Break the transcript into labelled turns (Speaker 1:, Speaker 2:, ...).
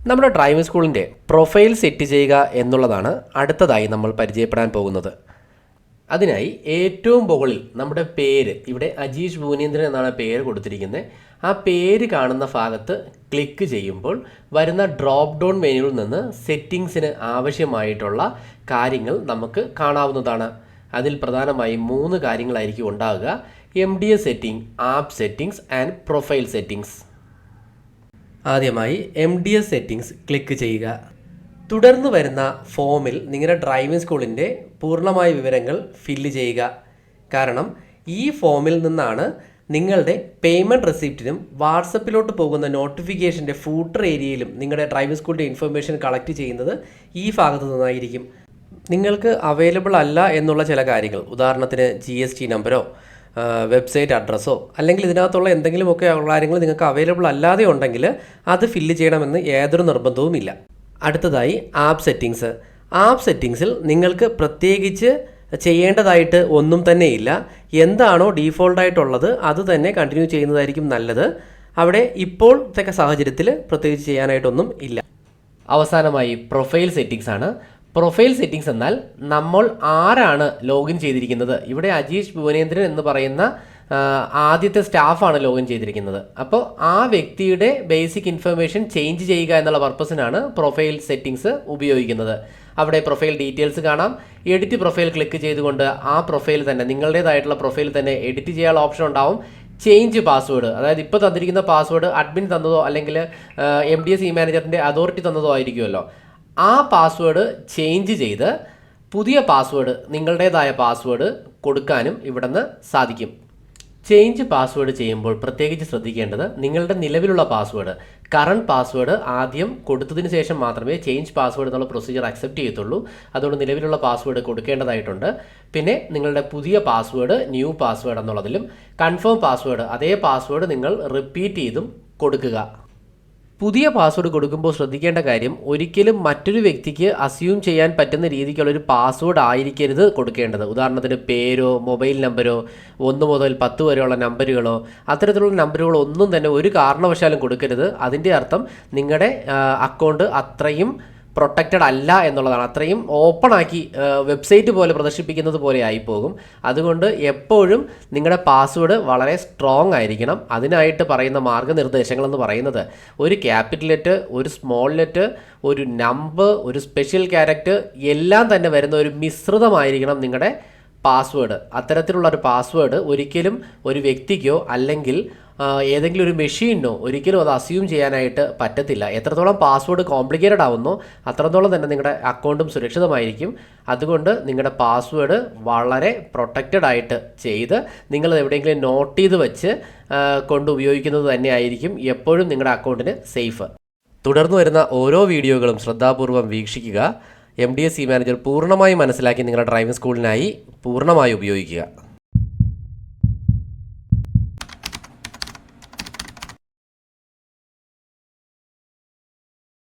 Speaker 1: നമ്മുടെ ഡ്രൈവിംഗ് സ്കൂളിൻ്റെ profile set ചെയ്യുക എന്നുള്ളതാണ് അടുത്തതായി നമ്മൾ പരിചയപ്പെടാൻ പോകുന്നത്. അതിനായി ഏറ്റവും മുകളിൽ നമ്മുടെ പേര്, ഇവിടെ അജീഷ് ഭുവനേന്ദ്രൻ എന്നാണ് പേര് കൊടുത്തിരിക്കുന്നത്. ആ പേര് കാണുന്ന ഭാഗത്ത് ക്ലിക്ക് ചെയ്യുമ്പോൾ വരുന്ന ഡ്രോപ്പ് ഡൗൺ മെനുവിൽ നിന്ന് സെറ്റിങ്സിന് ആവശ്യമായിട്ടുള്ള കാര്യങ്ങൾ നമുക്ക് കാണാവുന്നതാണ്. അതിൽ പ്രധാനമായും 3 കാര്യങ്ങളായിരിക്കും ഉണ്ടാവുക: MDS setting, app settings and profile settings. ആദ്യമായി MDS സെറ്റിംഗ്സ് ക്ലിക്ക് ചെയ്യുക. തുടർന്ന് വരുന്ന ഫോമിൽ നിങ്ങളുടെ ഡ്രൈവിംഗ് സ്കൂളിൻ്റെ പൂർണ്ണമായ വിവരങ്ങൾ ഫില്ല് ചെയ്യുക. കാരണം ഈ ഫോമിൽ നിന്നാണ് നിങ്ങളുടെ പേയ്മെൻറ്റ് റെസിപ്റ്റിനും വാട്സപ്പിലോട്ട് പോകുന്ന നോട്ടിഫിക്കേഷൻ്റെ ഫൂട്ടർ ഏരിയയിലും നിങ്ങളുടെ ഡ്രൈവിംഗ് സ്കൂളിൻ്റെ ഇൻഫർമേഷൻ കളക്ട് ചെയ്യുന്നത് ഈ ഭാഗത്തു നിന്നായിരിക്കും. നിങ്ങൾക്ക് അവൈലബിൾ അല്ല എന്നുള്ള ചില കാര്യങ്ങൾ, ഉദാഹരണത്തിന് GST നമ്പരോ വെബ്സൈറ്റ് അഡ്രസ്സോ അല്ലെങ്കിൽ ഇതിനകത്തുള്ള എന്തെങ്കിലുമൊക്കെ കാര്യങ്ങൾ നിങ്ങൾക്ക് അവൈലബിൾ അല്ലാതെ ഉണ്ടെങ്കിൽ അത് ഫില്ല് ചെയ്യണമെന്ന് യാതൊരു നിർബന്ധവുമില്ല. അടുത്തതായി ആപ്പ് സെറ്റിങ്സ്. ആപ്പ് സെറ്റിങ്സിൽ നിങ്ങൾക്ക് പ്രത്യേകിച്ച് ചെയ്യേണ്ടതായിട്ട് ഒന്നും തന്നെ ഇല്ല. എന്താണോ ഡീഫോൾട്ടായിട്ടുള്ളത് അത് തന്നെ കണ്ടിന്യൂ ചെയ്യുന്നതായിരിക്കും നല്ലത്. അവിടെ ഇപ്പോഴത്തെ സാഹചര്യത്തിൽ പ്രത്യേകിച്ച് ചെയ്യാനായിട്ടൊന്നും ഇല്ല. അവസാനമായി പ്രൊഫൈൽ സെറ്റിങ്സ് ആണ്. പ്രൊഫൈൽ സെറ്റിംഗ്സ് എന്നാൽ നമ്മൾ ആരാണ് ലോഗിൻ ചെയ്തിരിക്കുന്നത്. ഇവിടെ അജീഷ് ഭുവനേന്ദ്രൻ എന്ന് പറയുന്ന ആദ്യത്തെ സ്റ്റാഫാണ് ലോഗിൻ ചെയ്തിരിക്കുന്നത്. അപ്പോൾ ആ വ്യക്തിയുടെ ബേസിക് ഇൻഫർമേഷൻ ചേഞ്ച് ചെയ്യുക എന്നുള്ള പർപ്പസിനാണ് പ്രൊഫൈൽ സെറ്റിംഗ്സ് ഉപയോഗിക്കുന്നത്. അവിടെ പ്രൊഫൈൽ ഡീറ്റെയിൽസ് കാണാം. എഡിറ്റ് പ്രൊഫൈൽ ക്ലിക്ക് ചെയ്തുകൊണ്ട് ആ പ്രൊഫൈൽ തന്നെ, നിങ്ങളുടേതായിട്ടുള്ള പ്രൊഫൈൽ തന്നെ എഡിറ്റ് ചെയ്യാനുള്ള ഓപ്ഷൻ ഉണ്ടാവും. ചേഞ്ച് പാസ്വേഡ്, അതായത് ഇപ്പോൾ തന്നിരിക്കുന്ന പാസ്വേഡ് അഡ്മിൻ തന്നതോ അല്ലെങ്കിൽ MDS ഇ മാനേജറിൻ്റെ അതോറിറ്റി തന്നതോ ആയിരിക്കുമല്ലോ. ആ പാസ്വേഡ് ചേഞ്ച് ചെയ്ത് പുതിയ പാസ്വേഡ്, നിങ്ങളുടേതായ പാസ്വേഡ് കൊടുക്കാനും ഇവിടെ നിന്ന് സാധിക്കും. ചേഞ്ച് പാസ്വേഡ് ചെയ്യുമ്പോൾ പ്രത്യേകിച്ച് ശ്രദ്ധിക്കേണ്ടത്, നിങ്ങളുടെ നിലവിലുള്ള പാസ്വേഡ്, കറണ്ട് പാസ്വേഡ് ആദ്യം കൊടുത്തതിന് ശേഷം മാത്രമേ ചേഞ്ച് പാസ്വേഡ് എന്നുള്ള പ്രൊസീജിയർ അക്സെപ്റ്റ് ചെയ്യത്തുള്ളൂ. അതുകൊണ്ട് നിലവിലുള്ള പാസ്വേഡ് കൊടുക്കേണ്ടതായിട്ടുണ്ട്. പിന്നെ നിങ്ങളുടെ പുതിയ പാസ്വേഡ്, ന്യൂ പാസ്വേഡ് എന്നുള്ളതിലും കൺഫേം പാസ്വേഡ്, അതേ പാസ്വേഡ് നിങ്ങൾ റിപ്പീറ്റ് ചെയ്തും കൊടുക്കുക. പുതിയ പാസ്വേഡ് കൊടുക്കുമ്പോൾ ശ്രദ്ധിക്കേണ്ട കാര്യം, ഒരിക്കലും മറ്റൊരു വ്യക്തിക്ക് അസ്യൂം ചെയ്യാൻ പറ്റുന്ന രീതിക്കുള്ളൊരു പാസ്വേഡ് ആയിരിക്കരുത് കൊടുക്കേണ്ടത്. ഉദാഹരണത്തിന് പേരോ മൊബൈൽ നമ്പരോ 1 മുതൽ 10 വരെയുള്ള നമ്പറുകളോ അത്തരത്തിലുള്ള നമ്പറുകളോ ഒന്നും തന്നെ ഒരു കാരണവശാലും കൊടുക്കരുത്. അതിൻ്റെ അർത്ഥം നിങ്ങളുടെ അക്കൗണ്ട് അത്രയും പ്രൊട്ടക്റ്റഡ് അല്ല എന്നുള്ളതാണ്. അത്രയും ഓപ്പൺ ആക്കി വെബ്സൈറ്റ് പോലെ പ്രദർശിപ്പിക്കുന്നത് പോലെ ആയിപ്പോകും. അതുകൊണ്ട് എപ്പോഴും നിങ്ങളുടെ പാസ്വേഡ് വളരെ സ്ട്രോങ് ആയിരിക്കണം. അതിനായിട്ട് പറയുന്ന മാർഗ്ഗനിർദ്ദേശങ്ങളെന്ന് പറയുന്നത്, ഒരു ക്യാപിറ്റൽ ലെറ്റർ, ഒരു സ്മോൾ ലെറ്റർ, ഒരു നമ്പർ, ഒരു സ്പെഷ്യൽ ക്യാരക്ടർ എല്ലാം തന്നെ വരുന്ന ഒരു മിശ്രിതമായിരിക്കണം നിങ്ങളുടെ പാസ്വേഡ്. അത്തരത്തിലുള്ള ഒരു പാസ്വേഡ് ഒരിക്കലും ഒരു വ്യക്തിക്കോ അല്ലെങ്കിൽ ഏതെങ്കിലും ഒരു മെഷീനോ ഒരിക്കലും അത് അസ്യൂം ചെയ്യാനായിട്ട് പറ്റത്തില്ല. എത്രത്തോളം പാസ്വേഡ് കോംപ്ലിക്കേറ്റഡ് ആവുന്നോ അത്രത്തോളം തന്നെ നിങ്ങളുടെ അക്കൗണ്ടും സുരക്ഷിതമായിരിക്കും. അതുകൊണ്ട് നിങ്ങളുടെ പാസ്വേഡ് വളരെ പ്രൊട്ടക്റ്റഡ് ആയിട്ട് ചെയ്ത് നിങ്ങൾ എവിടെയെങ്കിലും നോട്ട് ചെയ്ത് വെച്ച് കൊണ്ട് ഉപയോഗിക്കുന്നത് തന്നെയായിരിക്കും എപ്പോഴും നിങ്ങളുടെ അക്കൗണ്ടിന് സേഫ്. തുടർന്ന് വരുന്ന ഓരോ വീഡിയോകളും ശ്രദ്ധാപൂർവം വീക്ഷിക്കുക. MDS ഇ മാനേജർ പൂർണ്ണമായി മനസ്സിലാക്കി നിങ്ങളുടെ ഡ്രൈവിംഗ് സ്കൂളിനായി പൂർണ്ണമായി ഉപയോഗിക്കുക.